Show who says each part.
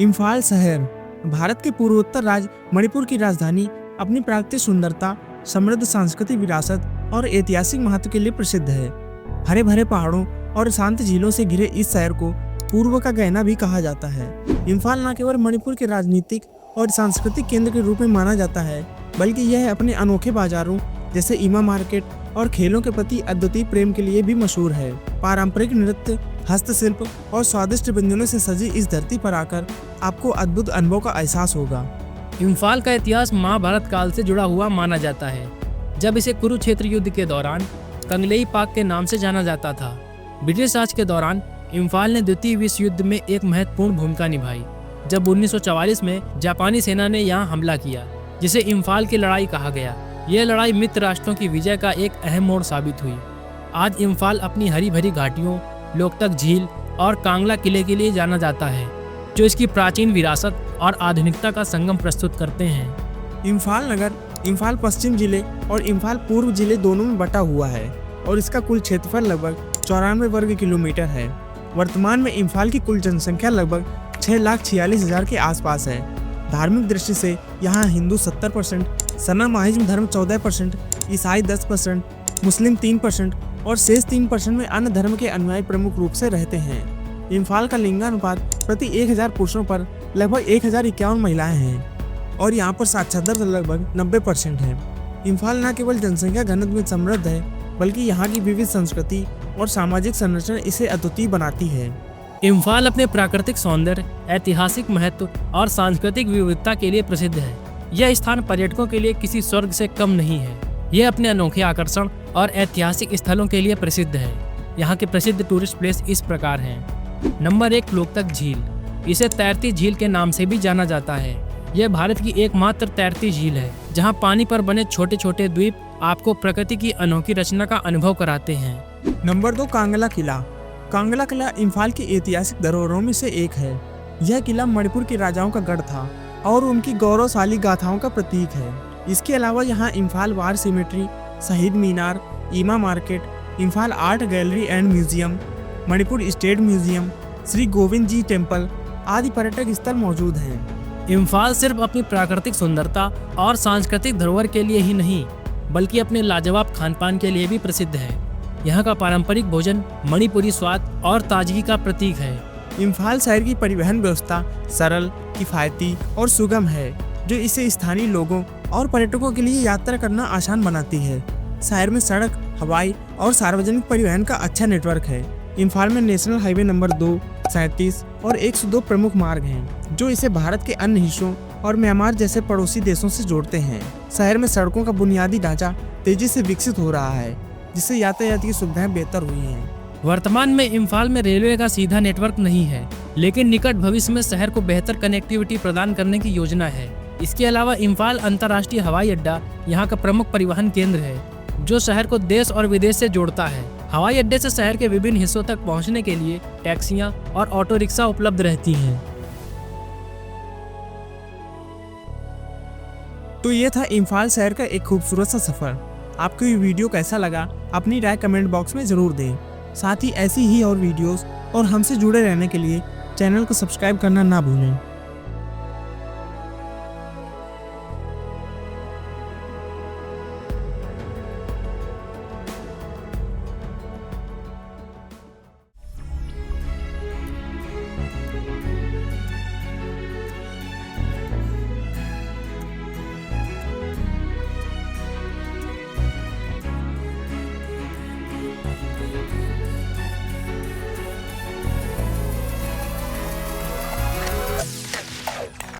Speaker 1: इम्फाल शहर भारत के पूर्वोत्तर राज्य मणिपुर की राजधानी अपनी प्राकृतिक सुंदरता, समृद्ध सांस्कृतिक विरासत और ऐतिहासिक महत्व के लिए प्रसिद्ध है। हरे भरे पहाड़ों और शांत झीलों से घिरे इस शहर को पूर्व का गहना भी कहा जाता है। इम्फाल न केवल मणिपुर के राजनीतिक और सांस्कृतिक केंद्र के रूप में माना जाता है, बल्कि यह अपने अनोखे बाजारों जैसे ईमा मार्केट और खेलों के प्रति अद्वितीय प्रेम के लिए भी मशहूर है। पारंपरिक नृत्य, हस्तशिल्प और स्वादिष्ट व्यंजनों से सजी इस धरती पर आकर आपको अद्भुत अनुभव का एहसास होगा।
Speaker 2: इम्फाल का इतिहास महाभारत काल से जुड़ा हुआ माना जाता है, जब इसे कुरुक्षेत्र युद्ध के दौरान कंगलेई पाक के नाम से जाना जाता था। ब्रिटिश राज के दौरान इम्फाल ने द्वितीय विश्व युद्ध में एक महत्वपूर्ण भूमिका निभाई, जब 1944 में जापानी सेना ने यहाँ हमला किया, जिसे इम्फाल की लड़ाई कहा गया। यह लड़ाई मित्र राष्ट्रों की विजय का एक अहम मोड़ साबित हुई। आज इम्फाल अपनी हरी भरी घाटियों, लोकतक झील और कांगला किले के लिए जाना जाता है, जो इसकी प्राचीन विरासत और आधुनिकता का संगम प्रस्तुत करते हैं।
Speaker 1: इम्फाल नगर इम्फाल पश्चिम जिले और इम्फाल पूर्व जिले दोनों में बटा हुआ है और इसका कुल क्षेत्रफल लगभग 94 वर्ग किलोमीटर है। वर्तमान में इम्फाल की कुल जनसंख्या लगभग 6,46,000 के आसपास है। धार्मिक दृष्टि से यहाँ हिंदू 70%, सनातन धर्म 14%, ईसाई 10%, मुस्लिम 3% और शेष 3% में अन्य धर्म के अनुयायी प्रमुख रूप से रहते हैं। इम्फाल का लिंगानुपात प्रति 1000 पुरुषों पर लगभग 1051 महिलाएं हैं और यहाँ पर साक्षरता लगभग 90% है। इम्फाल न केवल जनसंख्या घनत्व में समृद्ध है, बल्कि यहाँ की विविध संस्कृति और सामाजिक संरचना इसे अद्वितीय बनाती है।
Speaker 2: इम्फाल अपने प्राकृतिक सौंदर्य, ऐतिहासिक महत्व और सांस्कृतिक विविधता के लिए प्रसिद्ध है। यह स्थान पर्यटकों के लिए किसी स्वर्ग से कम नहीं है। यह अपने अनोखे आकर्षण और ऐतिहासिक स्थलों के लिए प्रसिद्ध है। यहाँ के प्रसिद्ध टूरिस्ट प्लेस इस प्रकार हैं। नंबर 1, लोकतक झील। इसे तैरती झील के नाम से भी जाना जाता है। यह भारत की एकमात्र तैरती झील है, जहाँ पानी पर बने छोटे छोटे द्वीप आपको प्रकृति की अनोखी रचना का अनुभव कराते हैं।
Speaker 1: नंबर 2, कांगला किला। कांगला किला इम्फाल की ऐतिहासिक धरोहरों में से एक है। यह किला मणिपुर के राजाओं का गढ़ था और उनकी गौरवशाली गाथाओं का प्रतीक है। इसके अलावा यहाँ इम्फाल वार symmetry, Shaheed Minar, Ima market, Imphal art gallery and museum, Manipur state museum, Shri Govind ji temple आदि पर्यटक स्थल मौजूद हैं।
Speaker 2: इम्फाल सिर्फ अपनी प्राकृतिक सुंदरता और सांस्कृतिक धरोहर के लिए ही नहीं, बल्कि अपने लाजवाब खानपान के लिए भी प्रसिद्ध है। यहाँ का पारंपरिक भोजन मणिपुरी स्वाद और ताजगी का प्रतीक है।
Speaker 1: इम्फाल शहर की परिवहन व्यवस्था सरल, किफायती और सुगम है, जो इसे स्थानीय लोगों और पर्यटकों के लिए यात्रा करना आसान बनाती है। शहर में सड़क, हवाई और सार्वजनिक परिवहन का अच्छा नेटवर्क है। इम्फाल में नेशनल हाईवे नंबर 2, 37 और 102 प्रमुख मार्ग हैं, जो इसे भारत के अन्य हिस्सों और म्यांमार जैसे पड़ोसी देशों से जोड़ते हैं। शहर में सड़कों का बुनियादी ढांचा तेजी से विकसित हो रहा है, जिससे यातायात की सुविधाएं बेहतर हुई हैं।
Speaker 2: वर्तमान में इम्फाल में रेलवे का सीधा नेटवर्क नहीं है, लेकिन निकट भविष्य में शहर को बेहतर कनेक्टिविटी प्रदान करने की योजना है। इसके अलावा इम्फाल अंतर्राष्ट्रीय हवाई अड्डा यहाँ का प्रमुख परिवहन केंद्र है, जो शहर को देश और विदेश से जोड़ता है। हवाई अड्डे से शहर के विभिन्न हिस्सों तक पहुँचने के लिए टैक्सियाँ और ऑटो रिक्शा उपलब्ध रहती हैं।
Speaker 1: तो ये था इम्फाल शहर का एक खूबसूरत सा सफर। आपको ये वीडियो कैसा लगा, अपनी राय कमेंट बॉक्स में जरूर दें। साथ ही ऐसी ही और वीडियोस और हमसे जुड़े रहने के लिए चैनल को सब्सक्राइब करना ना भूलें।